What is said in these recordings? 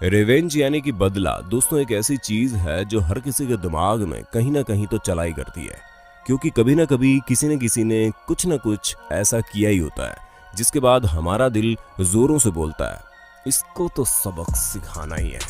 Revenge यानी कि बदला दोस्तों एक ऐसी चीज है जो हर किसी के दिमाग में कहीं ना कहीं तो चलाई करती है, क्योंकि कभी ना कभी किसी न किसी ने कुछ ना कुछ ऐसा किया ही होता है जिसके बाद हमारा दिल जोरों से बोलता है इसको तो सबक सिखाना ही है।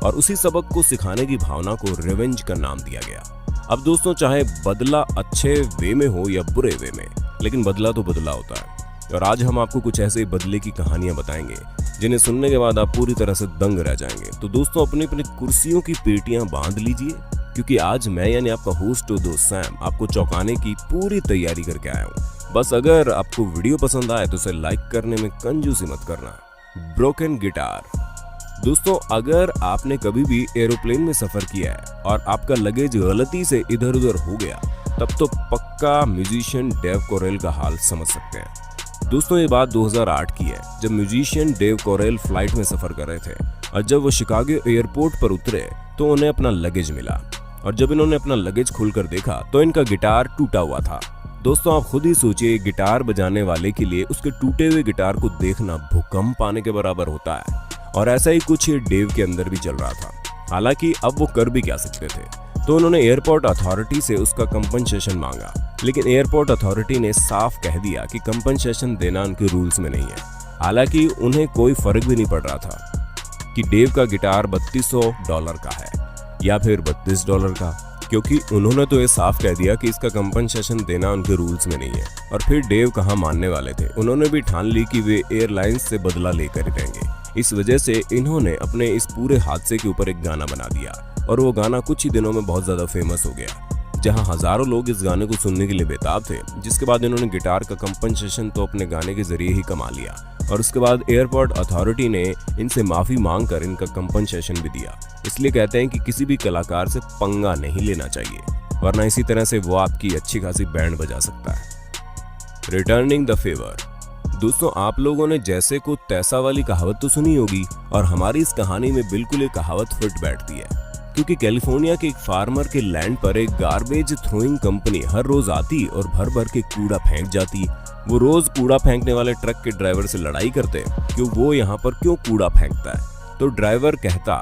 और उसी सबक को सिखाने की भावना को रिवेंज का नाम दिया गया। अब दोस्तों चाहे बदला अच्छे वे में हो या बुरे वे में, लेकिन बदला तो बदला होता है। और आज हम आपको कुछ ऐसे बदले की कहानियां बताएंगे जिन्हें सुनने के बाद आप पूरी तरह से दंग रह जाएंगे। तो दोस्तों अपनी अपनी कुर्सियों की पेटियां बांध लीजिए, क्योंकि आज मैं यानी आपका होस्ट दोस्त सैम आपको चौंकाने की पूरी तैयारी करके आया हूँ। बस अगर आपको वीडियो पसंद आए तो इसे लाइक करने में कंजूसी मत करना। Broken guitar. दोस्तों अगर आपने कभी भी एरोप्लेन में सफर किया है और आपका लगेज गलती से इधर उधर हो गया, तब तो पक्का म्यूजिशियन डेव कोरेल का हाल समझ सकते हैं। दोस्तों ये बात 2008 की है, जब म्यूजिशियन डेव कोरेल फ्लाइट में सफर कर रहे थे और जब वो शिकागो एयरपोर्ट पर उतरे तो उन्हें अपना लगेज मिला। और जब इन्होंने अपना लगेज खोलकर देखा तो इनका गिटार टूटा हुआ था। दोस्तों आप खुद ही सोचिए, गिटार बजाने वाले के लिए उसके टूटे हुए गिटार को देखना भूकंप आने के बराबर होता है। और ऐसा ही कुछ डेव के अंदर भी चल रहा था। हालांकि अब वो कर भी क्या सकते थे, तो उन्होंने एयरपोर्ट अथॉरिटी से उसका कंपनसेशन मांगा, लेकिन एयरपोर्ट अथॉरिटी ने साफ कह दिया कि कंपनसेशन देना उनके रूल्स में नहीं है। हालांकि उन्हें कोई फर्क भी नहीं पड़ रहा था कि डेव का गिटार $3200 का है या फिर $32 का, क्योंकि उन्होंने तो ये साफ कह दिया कि इसका कंपनसेशन देना उनके रूल्स में नहीं है। और फिर डेव कहाँ मानने वाले थे, उन्होंने भी ठान ली कि वे एयरलाइंस से बदला लेकर ही रहेंगे। इस वजह से इन्होंने अपने इस पूरे हादसे के ऊपर एक गाना बना दिया और वो गाना कुछ ही दिनों में बहुत ज्यादा फेमस हो गया, जहां हजारों लोग इस गाने को सुनने के लिए बेताब थे। जिसके बाद इन्होंने गिटार का कंपनसेशन तो अपने गाने के जरिए ही कमा लिया और उसके बाद एयरपोर्ट अथॉरिटी ने इनसे माफी मांगकर इनका कंपनसेशन भी दिया। इसलिए कहते हैं कि किसी भी कलाकार से पंगा नहीं लेना चाहिए, वरना इसी तरह से वो आपकी अच्छी खासी बैंड बजा सकता है। Returning the favour. दोस्तों आप लोगों ने जैसे को तैसा वाली कहावत तो सुनी होगी, और हमारी इस कहानी में बिल्कुल ये कहावत फिट बैठती है, क्योंकि कैलिफोर्निया के एक फार्मर के लैंड पर एक गार्बेज थ्रोइंग कंपनी हर रोज आती और भर भर के कूड़ा फेंक जाती। वो रोज कूड़ा फेंकने वाले ट्रक के ड्राइवर से लड़ाई करते कि वो यहाँ पर क्यों कूड़ा फेंकता है। तो ड्राइवर कहता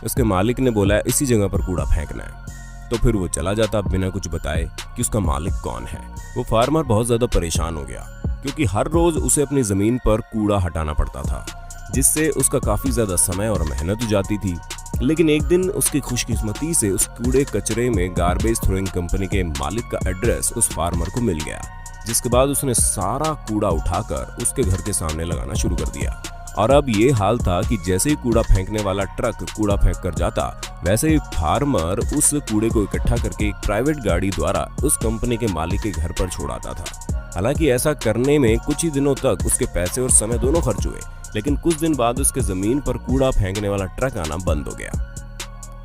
उसके मालिक ने बोला इसी जगह पर कूड़ा फेंकना है। तो फिर वो चला जाता बिना कुछ बताए कि उसका मालिक कौन है। वो फार्मर बहुत ज्यादा परेशान हो गया, क्योंकि हर रोज उसे अपनी जमीन पर कूड़ा हटाना पड़ता था, जिससे उसका काफी ज्यादा समय और मेहनत हो जाती थी। लेकिन एक दिन उसकी खुशकिस्मती से उस कूड़े कचरे में गार्बेज थ्रोइंग कंपनी के मालिक का एड्रेस उस फार्मर को मिल गया, जिसके बाद उसने सारा कूड़ा उठाकर उसके घर के सामने लगाना शुरू कर दिया। और अब ये हाल था कि जैसे ही कूड़ा फेंकने वाला ट्रक कूड़ा फेंक कर जाता, वैसे ही फार्मर उस कूड़े को इकट्ठा करके एक प्राइवेट गाड़ी द्वारा उस कंपनी के मालिक के घर पर छोड़ आता था। हालांकि ऐसा करने में कुछ ही दिनों तक उसके पैसे और समय दोनों खर्च हुए, लेकिन कुछ दिन बाद उसके जमीन पर कूड़ा फेंकने वाला ट्रक आना बंद हो गया।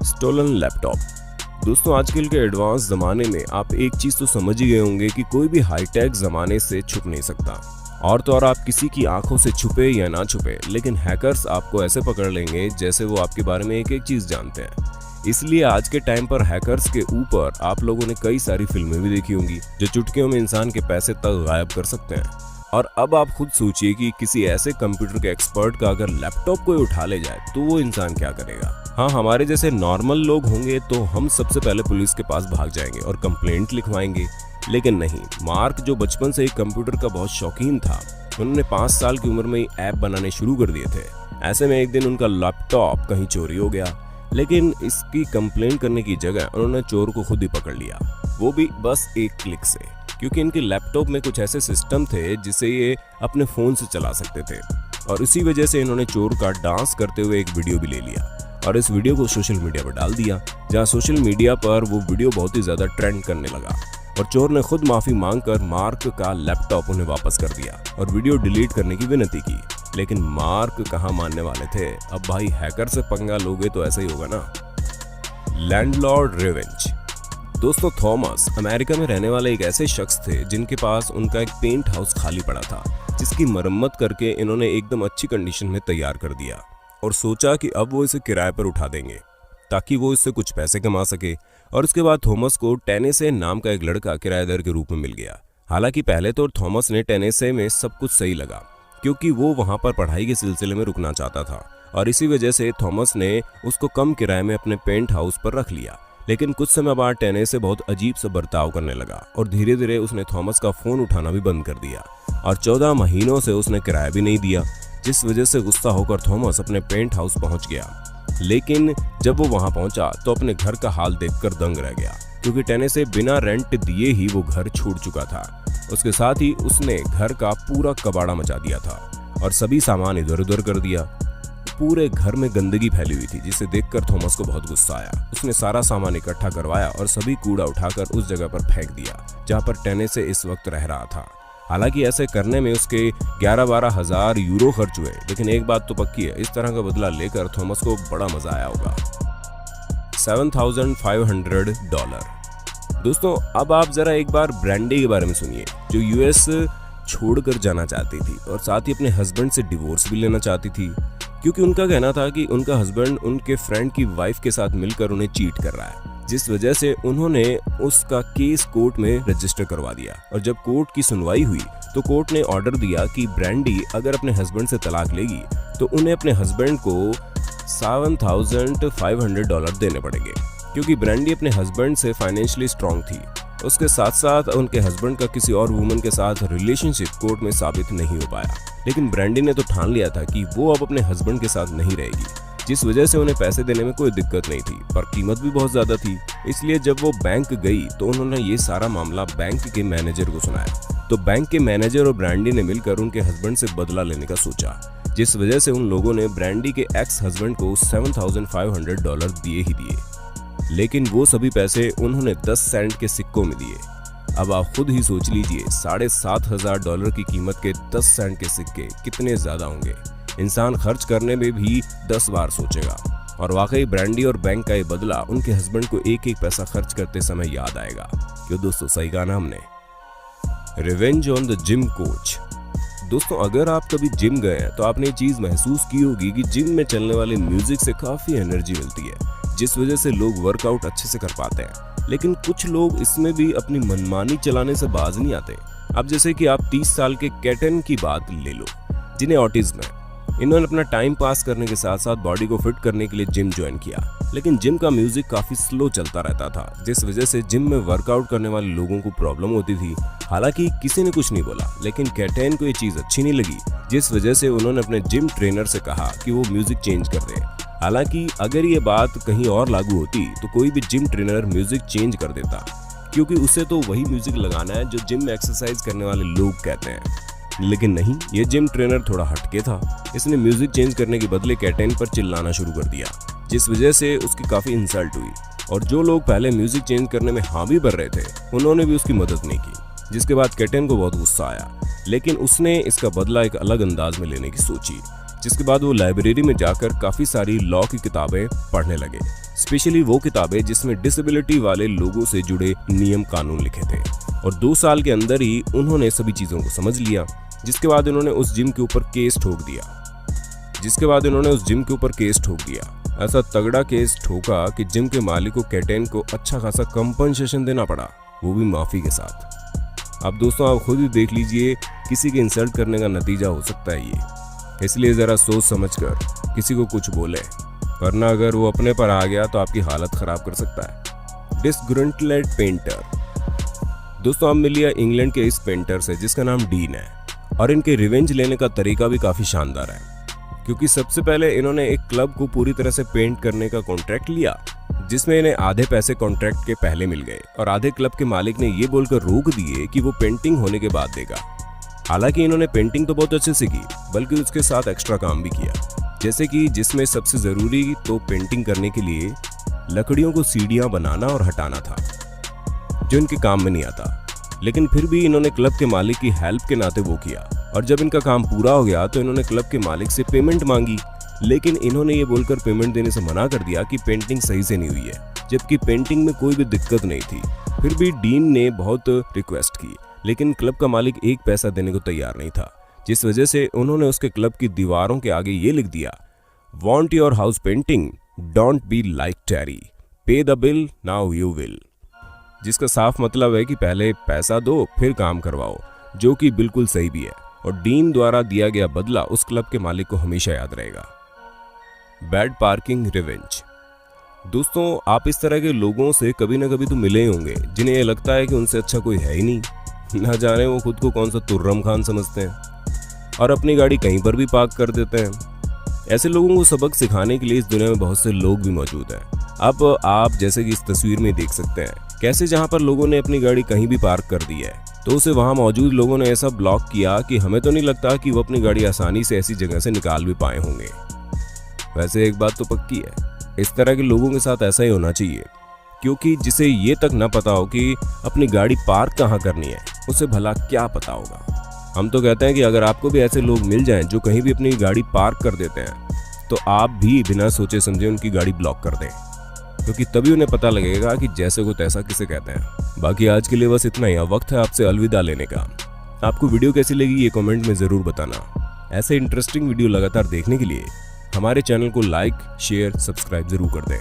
Stolen laptop. दोस्तों आजकल के एडवांस जमाने में आप एक चीज तो समझ ही गए होंगे कि कोई भी हाईटेक जमाने से छुप नहीं सकता। और तो और आप किसी की आंखों से छुपे या ना छुपे, लेकिन हैकर्स आपको ऐसे पकड़ लेंगे जैसे वो आपके बारे में एक एक चीज जानते हैं। इसलिए आज के टाइम पर हैकर्स के ऊपर आप लोगों ने कई सारी फिल्में भी देखी होंगी जो चुटकियों में इंसान के पैसे तक गायब कर सकते हैं। और अब आप खुद सोचिए कि किसी ऐसे कंप्यूटर के एक्सपर्ट का अगर लैपटॉप कोई उठा ले जाए तो वो इंसान क्या करेगा। हाँ, हमारे जैसे नॉर्मल लोग होंगे तो हम सबसे पहले पुलिस के पास भाग जाएंगे और कंप्लेंट लिखवाएंगे। लेकिन नहीं, मार्क जो बचपन से ही कंप्यूटर का बहुत शौकीन था, उन्होंने 5 साल की उम्र में ही ऐप बनाने शुरू कर दिए थे। ऐसे में एक दिन उनका लैपटॉप कहीं चोरी हो गया, लेकिन इसकी कंप्लेन करने की जगह उन्होंने चोर को खुद ही पकड़ लिया, वो भी बस एक क्लिक से, क्योंकि इनके लैपटॉप में कुछ ऐसे सिस्टम थे जिसे ये अपने फोन से चला सकते थे। और इसी वजह से इन्होंने चोर का डांस करते हुए एक वीडियो भी ले लिया और इस वीडियो को सोशल मीडिया पर डाल दिया, जहां सोशल मीडिया पर वो वीडियो बहुत ही ज्यादा ट्रेंड करने लगा। और चोर ने खुद माफी मांगकर मार्क का लैपटॉप उन्हें वापस कर दिया और वीडियो डिलीट करने की विनती की। लेकिन मार्क कहाँ मानने वाले थे। अब भाई हैकर से पंगा लोगे तो ऐसा ही होगा ना। Landlord revenge. दोस्तों थॉमस अमेरिका में रहने वाले एक ऐसे शख्स थे जिनके पास उनका एक पेंट हाउस खाली पड़ा था, जिसकी मरम्मत करके इन्होंने एकदम अच्छी कंडीशन में तैयार कर दिया और सोचा कि अब वो इसे किराए पर उठा देंगे ताकि वो इससे कुछ पैसे कमा सके। और उसके बाद थॉमस को टेनेसे नाम का एक लड़का किराएदार के रूप में मिल गया। हालांकि पहले तो थॉमस ने टेनेसे में सब कुछ सही लगा, क्योंकि वो वहां पर पढ़ाई के सिलसिले में रुकना चाहता था और इसी वजह से थॉमस ने उसको कम किराए में अपने पेंट हाउस पर रख लिया। लेकिन कुछ समय बाद टेनेसे बहुत अजीब सा बर्ताव करने लगा और धीरे धीरे उसने थॉमस का फोन उठाना भी बंद कर दिया और 14 महीनों से उसने किराया भी नहीं दिया, जिस वजह से गुस्सा होकर थॉमस अपने पेंट हाउस पहुंच गया। लेकिन जब वो वहां पहुंचा तो अपने घर का हाल देखकर दंग रह गया, क्योंकि टेनेसे बिना रेंट दिए ही वो घर छोड़ चुका था। उसके साथ ही उसने घर का पूरा कबाड़ा मचा दिया था और सभी सामान इधर उधर कर दिया। पूरे घर में गंदगी फैली हुई थी, जिसे देखकर थॉमस को बहुत गुस्सा आया। उसने सारा सामान इकट्ठा करवाया और सभी कूड़ा उठाकर उस जगह पर फेंक दिया जहां पर टेनेसे इस वक्त रह रहा था। हालांकि ऐसे करने में उसके 11-12 हजार यूरो खर्च हुए, लेकिन एक बात तो पक्की है, इस तरह का बदला लेकर थॉमस को बड़ा मजा आया होगा। $7,500। दोस्तों अब आप जरा एक बार ब्रांडी के बारे में सुनिए, जो यूएस छोड़कर जाना चाहती थी और साथ ही अपने हस्बैंड से डिवोर्स भी लेना चाहती थी, क्योंकि उनका कहना था कि उनका हस्बैंड उनके फ्रेंड की वाइफ के साथ मिलकर उन्हें चीट कर रहा है, जिस वजह से उन्होंने उसका केस कोर्ट में रजिस्टर करवा दिया। और जब कोर्ट की सुनवाई हुई तो कोर्ट ने ऑर्डर दिया कि ब्रांडी अगर अपने हस्बैंड से तलाक लेगी तो उन्हें अपने हस्बैंड को $7,500 देने पड़ेंगे, क्योंकि ब्रांडी अपने हस्बैंड से फाइनेंशियली स्ट्रांग थी। उसके साथ साथ उनके हस्बैंड का किसी और वुमन के साथ रिलेशनशिप कोर्ट में साबित नहीं हो पाया, लेकिन ब्रांडी ने तो ठान लिया था कि वो अब अपने हस्बैंड के साथ नहीं रहेगी, जिस वजह से उन्हें पैसे देने में कोई दिक्कत नहीं थी, पर कीमत भी बहुत ज्यादा थी। इसलिए जब वो बैंक गई तो उन्होंने ये सारा मामला बैंक के मैनेजर को सुनाया। तो बैंक के मैनेजर और ब्रांडी ने मिलकर उनके हस्बैंड से बदला लेने का सोचा, जिस वजह से उन लोगों ने ब्रांडी के एक्स हस्बैंड को $7,500 दिए ही दिए। लेकिन वो सभी पैसे उन्होंने 10 सेंट के सिक्कों में दिए। अब आप खुद ही सोच लीजिए, $7,500 की कीमत के 10 सेंट के सिक्के कितने ज्यादा होंगे। इंसान खर्च करने में भी 10 बार सोचेगा। और वाकई ब्रांडी और बैंक का ये बदला उनके हस्बैंड को एक एक पैसा खर्च करते समय याद आएगा। क्यों दोस्तों, सही कहा ना हमने। Revenge on the gym coach. दोस्तों अगर आप कभी जिम गए हैं तो आपने ये चीज महसूस की होगी कि जिम में चलने वाले म्यूजिक से काफी एनर्जी मिलती है, जिस वजह से लोग वर्कआउट अच्छे से कर पाते हैं। लेकिन कुछ लोग इसमें भी अपनी मनमानी चलाने से बाज नहीं आते। अब जैसे कि आप 30 साल के कैटन की बात ले लो, जिन्हें ऑटिज्म है। इन्होंने अपना टाइम पास करने के साथ साथ बॉडी को फिट करने के लिए जिम ज्वाइन किया, लेकिन जिम का म्यूजिक काफी स्लो चलता रहता था, जिस वजह से जिम में वर्कआउट करने वाले लोगों को प्रॉब्लम होती थी। हालांकि किसी ने कुछ नहीं बोला, लेकिन कैटन को ये चीज अच्छी नहीं लगी, जिस वजह से उन्होंने अपने जिम ट्रेनर से कहा कि वो म्यूजिक चेंज कर दे। हालांकि अगर ये बात कहीं और लागू होती तो कोई भी जिम ट्रेनर म्यूजिक चेंज कर देता, क्योंकि उसे तो वही म्यूजिक लगाना है जो जिम में एक्सरसाइज करने वाले लोग कहते हैं। लेकिन नहीं, ये जिम ट्रेनर थोड़ा हटके था। इसने म्यूजिक चेंज करने के बदले कैटन पर चिल्लाना शुरू कर दिया, जिस वजह से उसकी काफी इंसल्ट हुई। और जो लोग पहले म्यूजिक चेंज करने में हाँ भी भर रहे थे, उन्होंने भी उसकी मदद नहीं की, जिसके बाद कैटन को बहुत गुस्सा आया। लेकिन उसने इसका बदला एक अलग अंदाज में लेने की सोची, जिसके बाद वो लाइब्रेरी में जाकर काफी सारी लॉ की किताबें पढ़ने लगे, स्पेशली वो किताबें जिसमें डिसेबिलिटी वाले लोगों से जुड़े नियम कानून लिखे थे। और 2 साल के अंदर ही उन्होंने सभी चीजों को समझ लिया, जिसके बाद उन्होंने उस जिम के ऊपर केस ठोक दिया। ऐसा तगड़ा केस ठोका कि जिम के मालिक को कैटन को अच्छा खासा कंपनसेशन देना पड़ा, वो भी माफी के साथ। अब दोस्तों आप खुद ही देख लीजिए, किसी के इंसल्ट करने का नतीजा हो सकता है ये। इसलिए जरा सोच समझकर किसी को कुछ बोले, वरना अगर वो अपने पर आ गया तो आपकी हालत खराब कर सकता है। Disgruntled painter. दोस्तों अब मिलिए इंग्लैंड के इस पेंटर से जिसका नाम डीन है, और इनके रिवेंज लेने का तरीका भी काफी शानदार है, क्योंकि सबसे पहले इन्होंने एक क्लब को पूरी तरह से पेंट करने का कॉन्ट्रैक्ट लिया, जिसमें इन्हें आधे पैसे कॉन्ट्रैक्ट के पहले मिल गए और आधे क्लब के मालिक ने ये बोलकर रोक दिए कि वो पेंटिंग होने के बाद देगा। हालांकि इन्होंने पेंटिंग तो बहुत अच्छे से की, बल्कि उसके साथ एक्स्ट्रा काम भी किया, जैसे कि जिसमें सबसे जरूरी तो पेंटिंग करने के लिए लकड़ियों को सीढ़ियां बनाना और हटाना था, जो इनके काम में नहीं आता। लेकिन फिर भी इन्होंने क्लब के मालिक की हेल्प के नाते वो किया, और जब इनका काम पूरा हो गया तो इन्होंने क्लब के मालिक से पेमेंट मांगी, लेकिन इन्होंने ये बोलकर पेमेंट देने से मना कर दिया कि पेंटिंग सही से नहीं हुई है, जबकि पेंटिंग में कोई भी दिक्कत नहीं थी। फिर भी डीन ने बहुत रिक्वेस्ट की, लेकिन क्लब का मालिक एक पैसा देने को तैयार नहीं था, जिस वजह से उन्होंने उसके क्लब की दीवारों के आगे ये लिख दिया, want your house painting, don't be like Terry, pay the bill now you will. जिसका साफ मतलब है कि पहले पैसा दो फिर काम करवाओ, जो कि बिल्कुल सही भी है। और डीन द्वारा दिया गया बदला उस क्लब के मालिक को हमेशा याद रहेगा। Bad parking revenge. दोस्तों, आप इस तरह के लोगों से कभी ना कभी तो मिले ही होंगे जिन्हें ये लगता है कि उनसे अच्छा कोई है ही नहीं। ना जाने वो खुद को कौन सा तुर्रम खान समझते हैं और अपनी गाड़ी कहीं पर भी पार्क कर देते हैं। ऐसे लोगों को सबक सिखाने के लिए इस दुनिया में बहुत से लोग भी मौजूद हैं। अब आप जैसे कि इस तस्वीर में देख सकते हैं कैसे जहां पर लोगों ने अपनी गाड़ी कहीं भी पार्क कर दी है तो उसे वहां मौजूद लोगों ने ऐसा ब्लॉक किया कि हमें तो नहीं लगता कि वो अपनी गाड़ी आसानी से ऐसी जगह से निकाल भी पाए होंगे। वैसे एक बात तो पक्की है, इस तरह के लोगों के साथ ऐसा ही होना चाहिए, क्योंकि जिसे ये तक ना पता हो कि अपनी गाड़ी पार्क कहाँ करनी है उसे भला क्या पता होगा। हम तो कहते हैं कि अगर आपको भी ऐसे लोग मिल जाएं जो कहीं भी अपनी गाड़ी पार्क कर देते हैं तो आप भी बिना सोचे समझे उनकी गाड़ी ब्लॉक कर दें, क्योंकि तभी उन्हें पता लगेगा कि जैसे को तैसा किसे कहते हैं। बाकी आज के लिए बस इतना ही। अब वक्त है आपसे अलविदा लेने का। आपको वीडियो कैसी लगी ये कमेंट में ज़रूर बताना। ऐसे इंटरेस्टिंग वीडियो लगातार देखने के लिए हमारे चैनल को लाइक, शेयर, सब्सक्राइब जरूर कर दें।